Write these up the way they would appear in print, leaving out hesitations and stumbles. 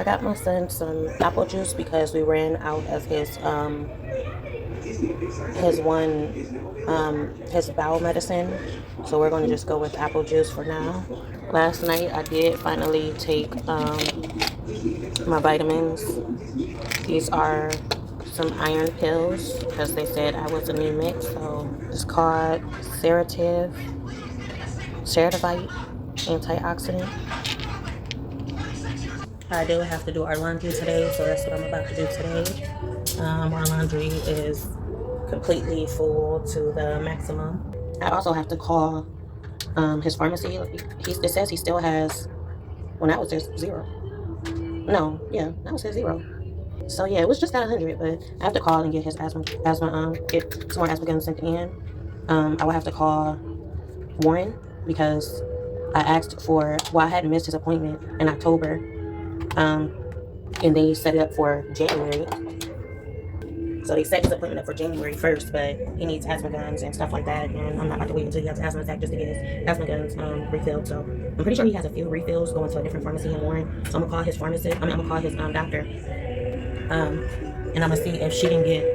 I got my son some apple juice because we ran out of his bowel medicine. So we're going to just go with apple juice for now. Last night I did finally take my vitamins. These are some iron pills because they said I was anemic. So it's called Ceratavite antioxidant. I do have to do our laundry today, so that's what I'm about to do today. Our laundry is completely full to the maximum. I also have to call his pharmacy. It says he still has, well, that was just zero. No, yeah, that was his zero. So yeah, it was just at 100, but I have to call and get his asthma get some more asthma guns sent in. I will have to call Warren because I asked for, well, I hadn't missed his appointment in October, and they set it up for January. So they set his appointment up for January 1st, but he needs asthma guns and stuff like that, and I'm not about to wait until he has an asthma attack just to get his asthma guns refilled. So I'm pretty sure he has a few refills going to a different pharmacy in Warren. So I'm gonna call his pharmacist. I'm gonna call his doctor, and I'm gonna see if she can get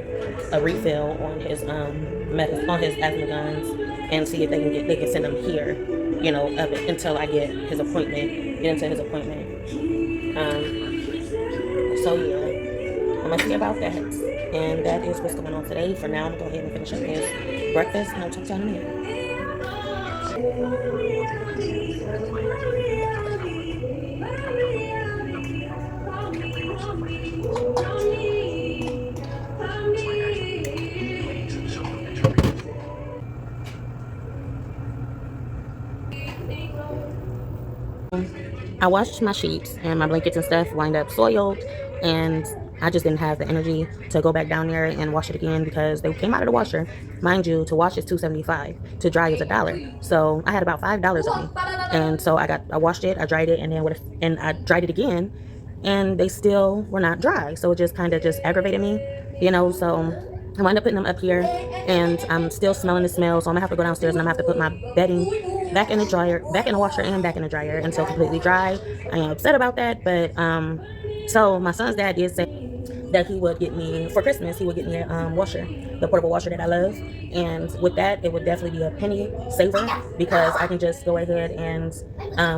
a refill on his asthma guns, and see if they can send them here, you know, until I get into his appointment. So yeah, I'm gonna see about that. And that is what's going on today. For now, I'm going to go ahead and finish up his breakfast, and I'll talk to you in a minute. I washed my sheets and my blankets and stuff wind up soiled, and I just didn't have the energy to go back down there and wash it again because they came out of the washer. Mind you, to wash is $2.75, to dry is $1. So I had about $5 on me, and so I washed it, I dried it, and then I dried it again, and they still were not dry. So it just kind of just aggravated me, you know. So I wound up putting them up here, and I'm still smelling the smell. So I'm gonna have to go downstairs and I'm gonna have to put my bedding back in the dryer, back in the washer, and back in the dryer until completely dry. I am upset about that, but so my son's dad did say that he would get me for Christmas. He would get me a washer, the portable washer that I love, and with that, it would definitely be a penny saver because I can just go ahead and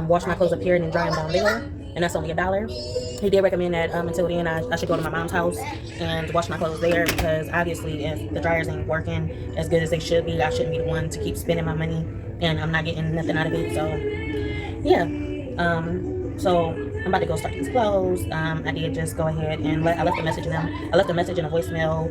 wash my clothes up here and then dry them down there, and that's only $1. He did recommend that until then I should go to my mom's house and wash my clothes there because obviously if the dryers ain't working as good as they should be, I shouldn't be the one to keep spending my money and I'm not getting nothing out of it. So yeah, so I'm about to go start these clothes. I did just go ahead and I left a message in them. I left a message and a voicemail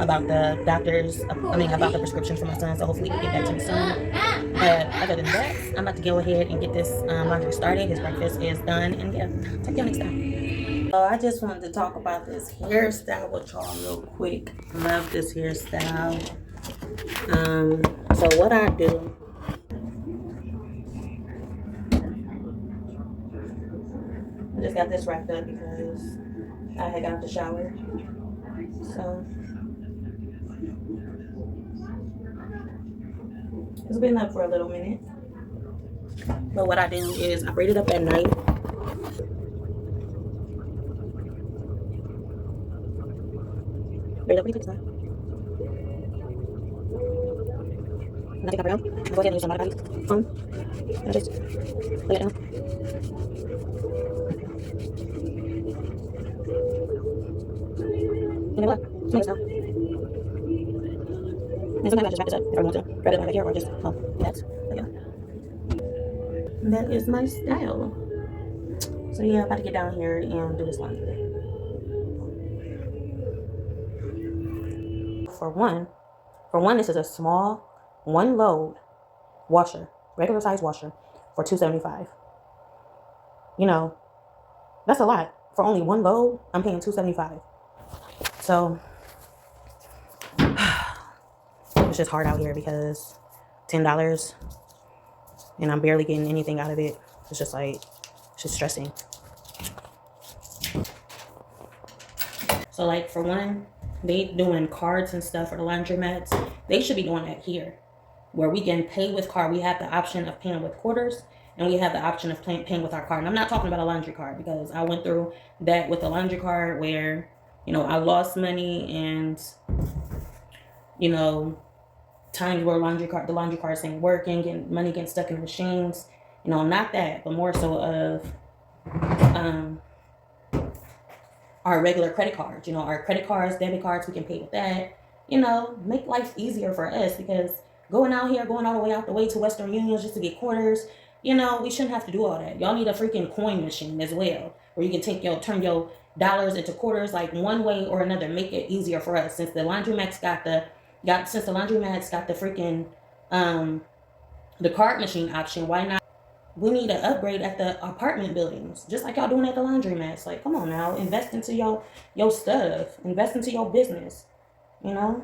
about the about the prescription for my son. So hopefully he'll get back to me soon. But other than that, I'm about to go ahead and get this laundry started. His breakfast is done, and yeah, talk to you next time. So I just wanted to talk about this hairstyle with y'all real quick. Love this hairstyle. So what I do. I just got this wrapped up because I had got out the shower. So it's been up for a little minute. But what I do is I braid it up at night. Braid it up pretty quick. And I take my brown. I'll go ahead and use some body foam. And just lay it down. And then what? Nice now. And sometimes I just wrap this up if I want to. Wrap it right here or just, that's, but yeah. That is my style. So yeah, I'm about to get down here and do this laundry. For one, this is a small, one load washer, regular size washer for $2.75. You know, that's a lot. For only one load, I'm paying $2.75. So it's just hard out here because $10 and I'm barely getting anything out of it. It's just stressing. So like for one, they doing cards and stuff for the laundromats. They should be doing that here where we can pay with card. We have the option of paying with quarters and we have the option of paying with our card. And I'm not talking about a laundry card, because I went through that with a laundry card where, you know, I lost money, and, you know, times where the laundry cards ain't working, and money getting stuck in the machines. You know, not that, but more so of our regular credit cards. You know, our credit cards, debit cards, we can pay with that. You know, make life easier for us, because going all the way out the way to Western Union just to get quarters, you know, we shouldn't have to do all that. Y'all need a freaking coin machine as well, where you can turn your dollars into quarters, like one way or another. Make it easier for us. Since the laundromats got the freaking the card machine option, why not? We need an upgrade at the apartment buildings, just like y'all doing at the laundromats. Like, come on now, invest into your stuff, invest into your business, you know.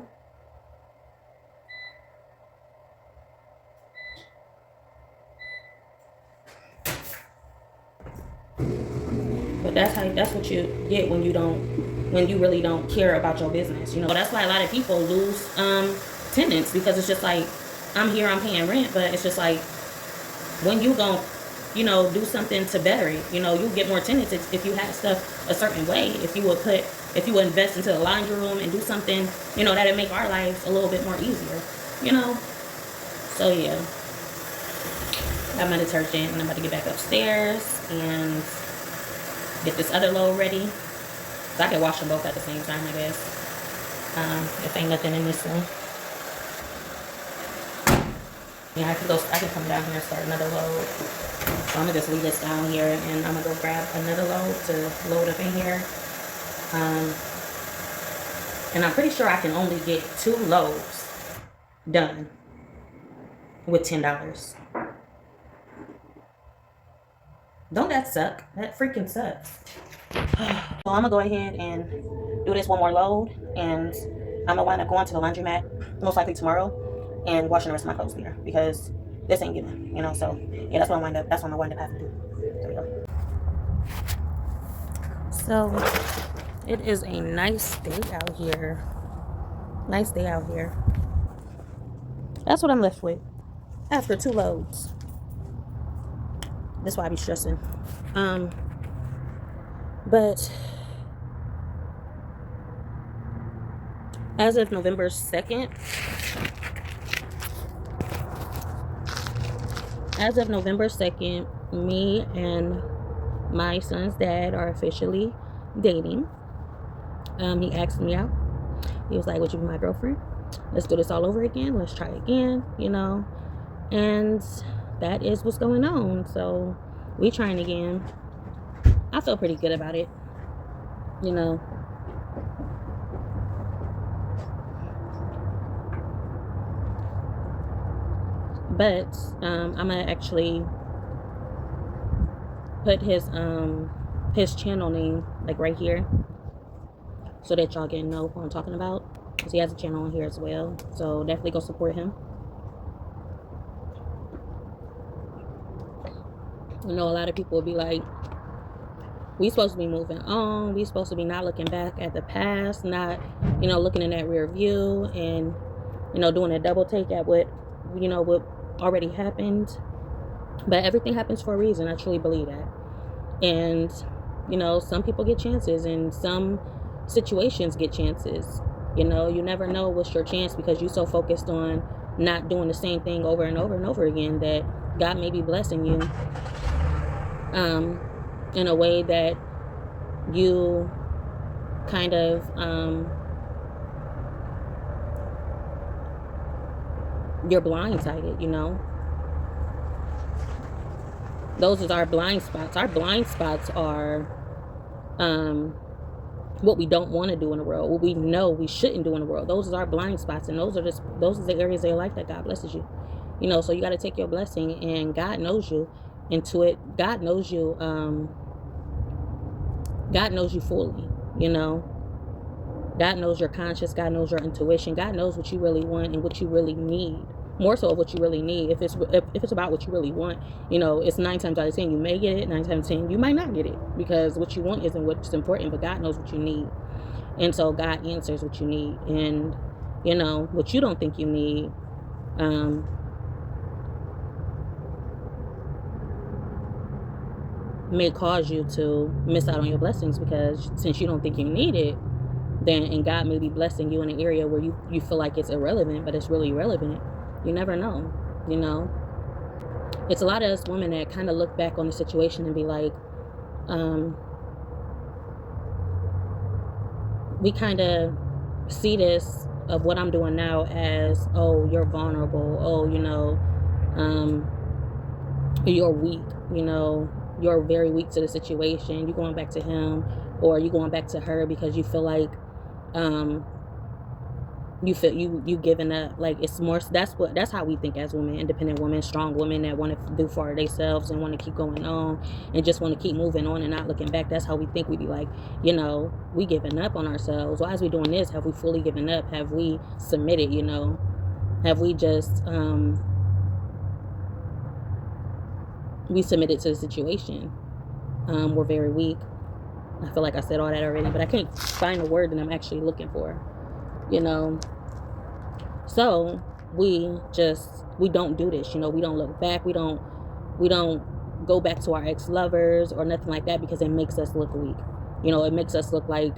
But that's what you get when you really don't care about your business, you know. That's why a lot of people lose tenants, because it's just like, I'm here, I'm paying rent, but it's just like, when you gon', you know, do something to better it, you know, you get more tenants if you have stuff a certain way. If you would invest into the laundry room and do something, you know, that'd make our lives a little bit more easier, you know. So yeah, got my detergent, and I'm about to get back upstairs and get this other load ready, so I can wash them both at the same time, I guess, if ain't nothing in this one. Yeah, I can come down here and start another load. So I'm gonna just leave this down here, and I'm gonna go grab another load to load up in here. And I'm pretty sure I can only get 2 loads done with $10. Don't that suck? That freaking sucks. So I'm gonna go ahead and do this one more load, and I'm gonna wind up going to the laundromat most likely tomorrow and washing the rest of my clothes there, because this ain't giving, you know. So yeah, that's what I'm gonna wind up having to do. There we go. So it is a nice day out here. Nice day out here. That's what I'm left with after 2 loads. That's why I be stressing. But as of November 2nd, me and my son's dad are officially dating. He asked me out. He was like, would you be my girlfriend? Let's do this all over again. Let's try again, you know. And that is what's going on. So we trying again. I feel pretty good about it, you know. But I'm gonna actually put his channel name like right here, so that y'all can know who I'm talking about, because he has a channel on here as well. So definitely go support him. You know, a lot of people will be like, we supposed to be moving on, we supposed to be not looking back at the past, not, you know, looking in that rear view, and, you know, doing a double take at what, you know, what already happened. But everything happens for a reason. I truly believe that. And, you know, some people get chances, and some situations get chances. You know, you never know what's your chance, because you're so focused on not doing the same thing over and over and over again, that God may be blessing you in a way that you kind of you're blindsided, you know. Those are our blind spots. Our blind spots are what we don't want to do in the world, what we know we shouldn't do in the world. Those are our blind spots, and those are the areas of your life that God blesses you. You know, so you got to take your blessing, and God knows you into it. God knows you fully, you know. God knows your conscience. God knows your intuition. God knows what you really want and what you really need. More so of what you really need. If it's about what you really want, you know, it's 9 times out of 10 you may get it, 9 times out of 10 you might not get it, because what you want isn't what's important, but God knows what you need. And so God answers what you need. And, you know, what you don't think you need, may cause you to miss out on your blessings, because since you don't think you need it, then, and God may be blessing you in an area where you feel like it's irrelevant, but it's really relevant. You never know, you know. It's a lot of us women that kind of look back on the situation and be like, we kind of see this of what I'm doing now as, oh, you're vulnerable, oh, you know, you're weak, you know, you're very weak to the situation, you're going back to him, or you're going back to her because you feel like you giving up. Like, it's more, that's how we think as women, independent women, strong women that want to do for themselves and want to keep going on and just want to keep moving on and not looking back. That's how we think. We be like, you know, we giving up on ourselves. Why is we doing this? Have we fully given up? Have we submitted? You know, have we just we submitted to the situation? We're very weak. I feel like I said all that already, but I can't find the word that I'm actually looking for, you know. So we don't do this, you know. We don't look back. We don't go back to our ex-lovers or nothing like that, because it makes us look weak. You know, it makes us look like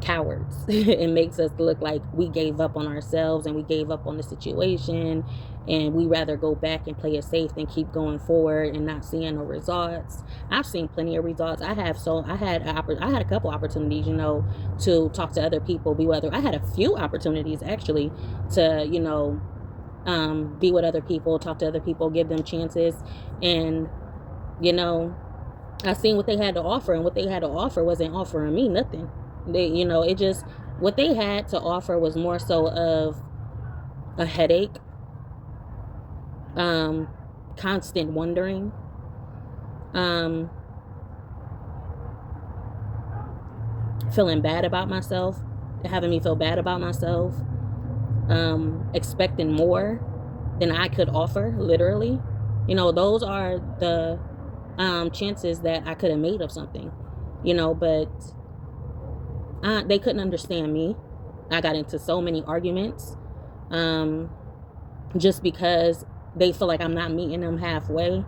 cowards. It makes us look like we gave up on ourselves and we gave up on the situation, and we rather go back and play it safe than keep going forward and not seeing no results. I've seen plenty of results. I had a couple opportunities, you know, to talk to other people, I had a few opportunities actually to, you know, be with other people, talk to other people, give them chances, and, you know, I seen what they had to offer, and what they had to offer wasn't offering me nothing. They, you know, it just, what they had to offer was more so of a headache, constant wondering, feeling bad about myself, having me feel bad about myself, expecting more than I could offer, literally. You know, those are the chances that I could have made of something, you know, but they couldn't understand me. I got into so many arguments just because they feel like I'm not meeting them halfway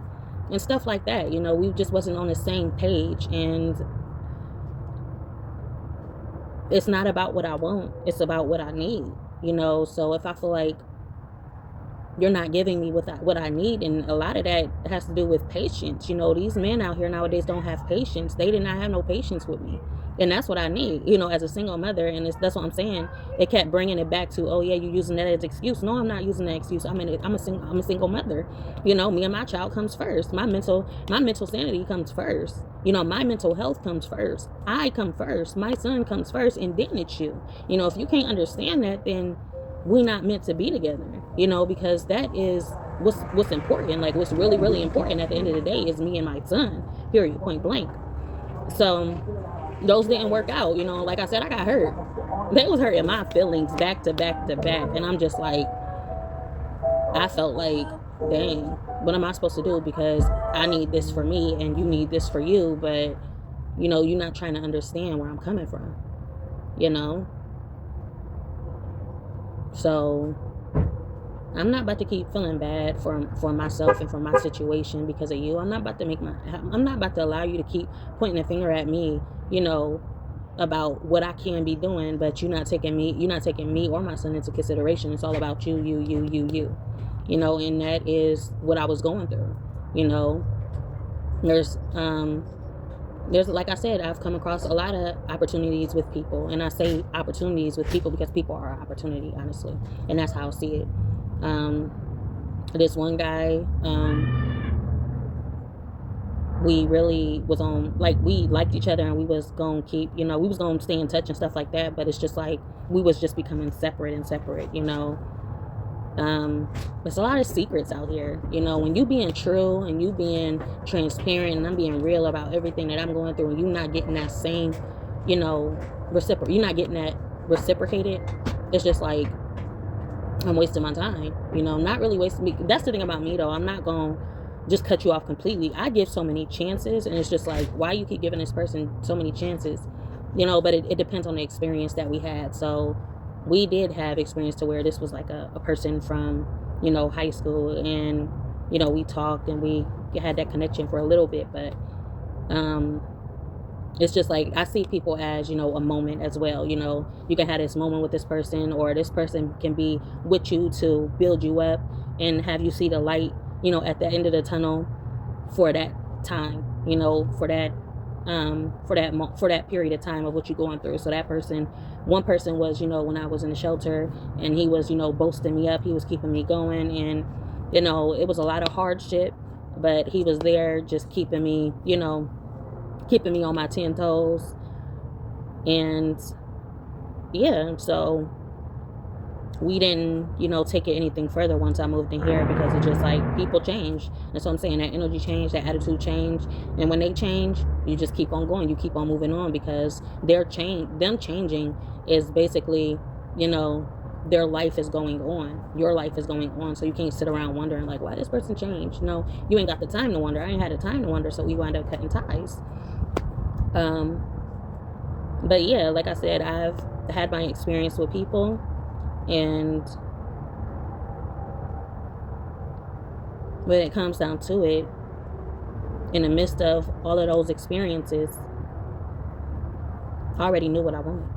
and stuff like that. You know, we just wasn't on the same page, and it's not about what I want, it's about what I need, you know. So if I feel like you're not giving me what I need, and a lot of that has to do with patience. You know, these men out here nowadays don't have patience. They did not have no patience with me, and that's what I need, you know, as a single mother. And that's what I'm saying. It kept bringing it back to, oh yeah, you're using that as excuse. No, I'm not using that excuse. I'm a single mother. You know, me and my child comes first. My mental sanity comes first. You know, my mental health comes first. I come first. My son comes first, and then it's you. You know, if you can't understand that, then we're not meant to be together, you know, because that is what's important. Like, what's really, really important at the end of the day is me and my son, period, point blank. So those didn't work out, you know. Like I said, I got hurt. They was hurting my feelings back to back to back, and I'm just like, I felt like, dang, what am I supposed to do? Because I need this for me and you need this for you, but, you know, you're not trying to understand where I'm coming from, you know. So I'm not about to keep feeling bad for myself and for my situation because of you. I'm not about to allow you to keep pointing a finger at me, you know, about what I can be doing, but you're not taking me or my son into consideration. It's all about you, you know, and that is what I was going through. You know, there's, like I said, I've come across a lot of opportunities with people, and I say opportunities with people because people are an opportunity, honestly, and that's how I see it. This one guy, we really was on, like, we liked each other, and we was gonna keep, you know, we was gonna stay in touch and stuff like that, but it's just like we was just becoming separate, you know. There's a lot of secrets out here, you know. When you being true and you being transparent and I'm being real about everything that I'm going through, and you not getting that same, you know, you're not getting that reciprocated, it's just like I'm wasting my time, you know. Not really wasting. That's the thing about me, though. I'm not gonna just cut you off completely. I give so many chances, and it's just like, why you keep giving this person so many chances, you know. But it depends on the experience that we had. So we did have experience to where this was like a person from, you know, high school, and, you know, we talked and we had that connection for a little bit, but It's just like I see people as, a moment as well. You can have this moment with this person, or this person can be with you to build you up and have you see the light, at the end of the tunnel for that time, for that period of time of what you're going through. So that person, one person was, when I was in the shelter, and he was, boasting me up, he was keeping me going, and it was a lot of hardship, but he was there just keeping me on my 10 toes. And yeah, so we didn't, take it anything further once I moved in here, because it's just like people change. And so I'm saying that energy change, that attitude change. And when they change, you just keep on going. You keep on moving on, because them changing is basically, their life is going on. Your life is going on. So you can't sit around wondering like, why this person changed? No, you ain't got the time to wonder. I ain't had the time to wonder. So we wind up cutting ties. But yeah, like I said, I've had my experience with people, and when it comes down to it, in the midst of all of those experiences, I already knew what I wanted.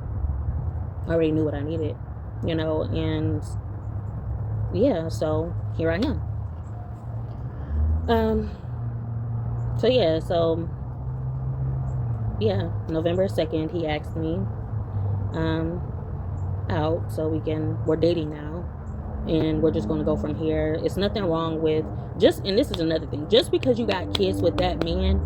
I already knew what I needed, and yeah, so here I am. November 2nd, he asked me out, so we're dating now, and we're just going to go from here. It's nothing wrong with and this is another thing, just because you got kids with that man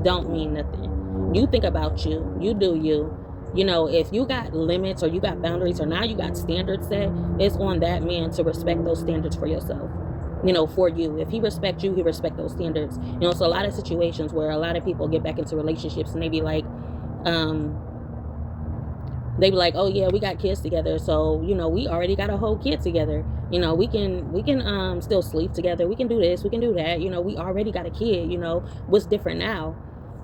don't mean nothing. You think about you do you. If you got limits, or you got boundaries, or now you got standards set, it's on that man to respect those standards for yourself. For you. If he respects you, he respects those standards. So a lot of situations where a lot of people get back into relationships, and they be like, oh yeah, we got kids together, so we already got a whole kid together. We can still sleep together. We can do this. We can do that. We already got a kid. What's different now?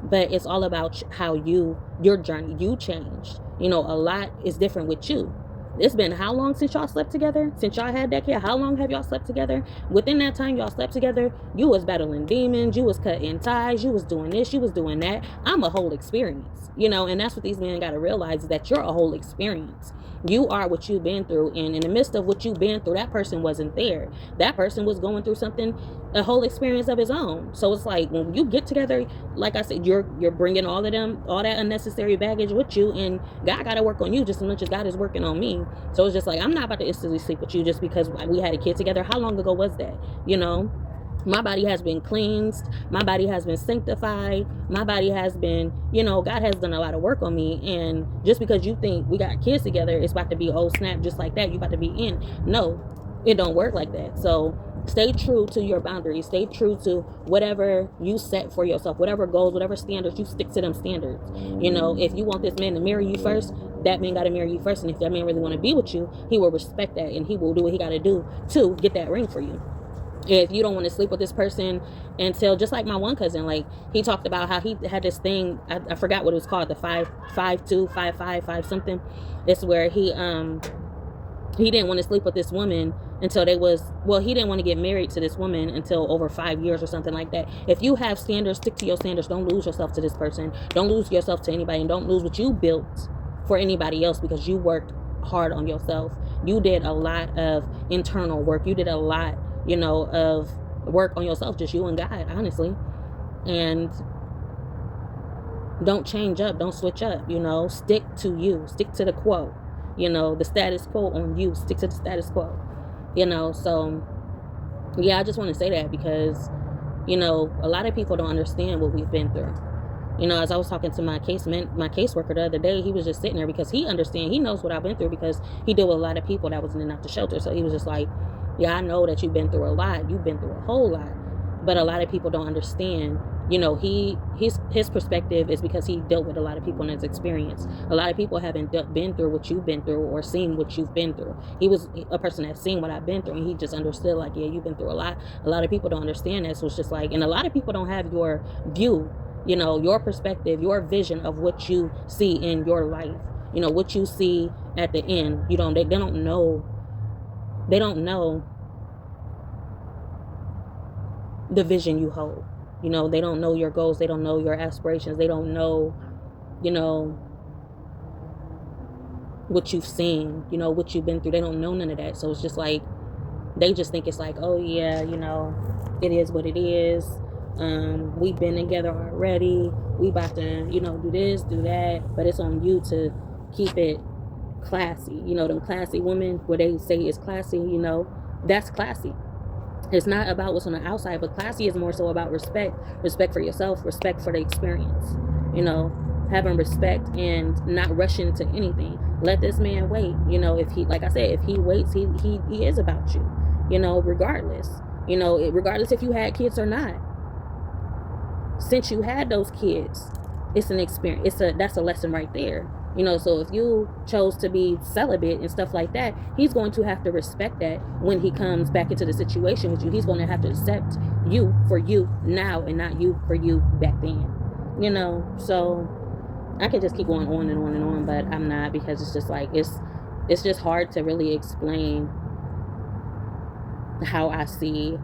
But it's all about how your journey, you changed. A lot is different with you. It's been how long since y'all slept together? Since y'all had that kid, how long have y'all slept together? Within that time y'all slept together, you was battling demons, you was cutting ties, you was doing this, you was doing that. I'm a whole experience, and that's what these men got to realize, is that you're a whole experience. You are what you've been through, and in the midst of what you've been through, that person wasn't there. That person was going through something, a whole experience of his own. So it's like, when you get together, like I said, you're bringing all that unnecessary baggage with you, and God got to work on you just as much as God is working on me. So it's just like, I'm not about to instantly sleep with you just because we had a kid together. How long ago was that? My body has been cleansed. My body has been sanctified. My body has been, God has done a lot of work on me. And just because you think we got kids together, it's about to be, oh snap, just like that, you about to be in. No, it don't work like that. So stay true to your boundaries. Stay true to whatever you set for yourself, whatever goals, whatever standards, you stick to them standards. If you want this man to marry you first, that man got to marry you first. And if that man really want to be with you, he will respect that, and he will do what he got to do to get that ring for you. If you don't want to sleep with this person until, just like my one cousin, like he talked about how he had this thing, I forgot what it was called, the 5 something. It's where he didn't want to sleep with this woman until he didn't want to get married to this woman until over 5 years or something like that. If you have standards, stick to your standards. Don't lose yourself to this person. Don't lose yourself to anybody, and don't lose what you built for anybody else, because you worked hard on yourself. You did a lot of internal work. You did a lot of work on yourself, just you and God, honestly. And don't change up, don't switch up, stick to you, stick to the quo, the status quo on you, stick to the status quo, so yeah, I just want to say that, because a lot of people don't understand what we've been through. As I was talking to my caseworker the other day, he was just sitting there, because he knows what I've been through, because he dealt with a lot of people that was in and out the shelter. So he was just like, yeah, I know that you've been through a lot. You've been through a whole lot. But a lot of people don't understand. His perspective is because he dealt with a lot of people in his experience. A lot of people haven't been through what you've been through, or seen what you've been through. He was a person that's seen what I've been through, and he just understood, like, yeah, you've been through a lot. A lot of people don't understand that. So it's just like, and a lot of people don't have your view, your perspective, your vision of what you see in your life. What you see at the end. They don't know. They don't know the vision you hold. You know, they don't know your goals. They don't know your aspirations. They don't know, you know, what you've seen, you know, what you've been through. They don't know none of that. So it's just like, they just think it's like, oh yeah, you know, it is what it is. We've been together already. We about to, you know, do this, do that. But it's on you to keep it classy. You know, them classy women, where they say it's classy, you know, that's classy. It's not about what's on the outside, but classy is more so about respect. Respect for yourself, respect for the experience. You know, having respect and not rushing to anything. Let this man wait. You know, if he, like I said, if he waits, he is about you. You know, regardless. You know, regardless if you had kids or not. Since you had those kids, it's an experience. That's a lesson right there. You know, so if you chose to be celibate and stuff like that, he's going to have to respect that when he comes back into the situation with you. He's going to have to accept you for you now and not you for you back then. You know, so I could just keep going on and on and on, but I'm not, because it's just like, it's just hard to really explain how I see,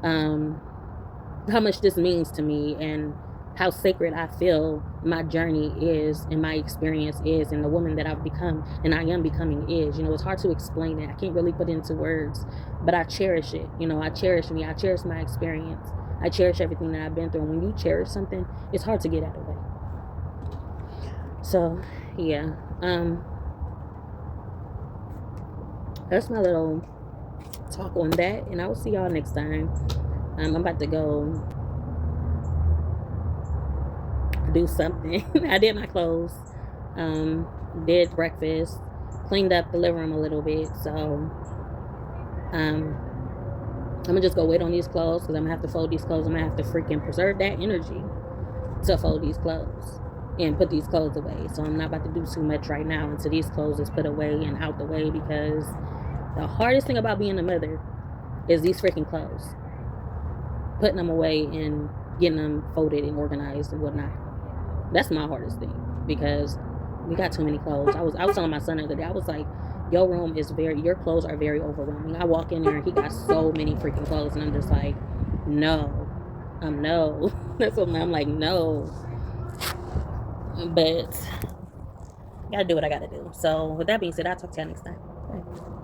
how much this means to me, and how sacred I feel my journey is, and my experience is, and the woman that I've become and I am becoming is. You know, it's hard to explain it. I can't really put it into words, but I cherish it. You know, I cherish me. I cherish my experience. I cherish everything that I've been through. And when you cherish something, it's hard to get out of the way. So, yeah. That's my little talk on that, and I will see y'all next time. I'm about to go do something. I did my clothes, did breakfast, cleaned up the living room a little bit. So I'm gonna just go wait on these clothes, because I'm gonna have to fold these clothes. I'm gonna have to freaking preserve that energy to fold these clothes and put these clothes away. So I'm not about to do too much right now until these clothes is put away and out the way, because the hardest thing about being a mother is these freaking clothes, putting them away and getting them folded and organized and whatnot. That's my hardest thing, because we got too many clothes. I was telling my son the other day, I was like, your clothes are very overwhelming. I walk in there and he got so many freaking clothes, and I'm just like, no. That's what I'm like, no. But gotta do what I gotta do. So with that being said, I'll talk to y'all next time. Bye.